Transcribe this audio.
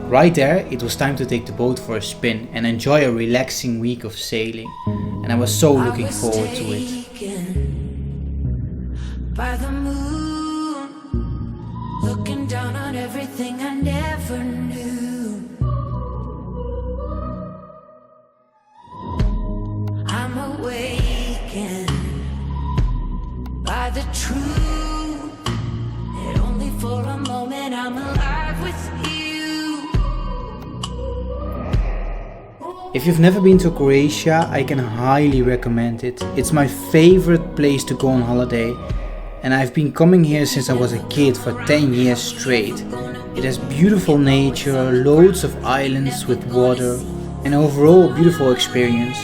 Right there, it was time to take the boat for a spin and enjoy a relaxing week of sailing, and I was so looking forward to it. By the moon, looking down on everything I never knew. I'm awakened by the truth that only for a moment I'm alive with you. If you've never been to Croatia, I can highly recommend it. It's my favorite place to go on holiday, and I've been coming here since I was a kid for 10 years straight. It has beautiful nature, loads of islands with water, and overall a beautiful experience.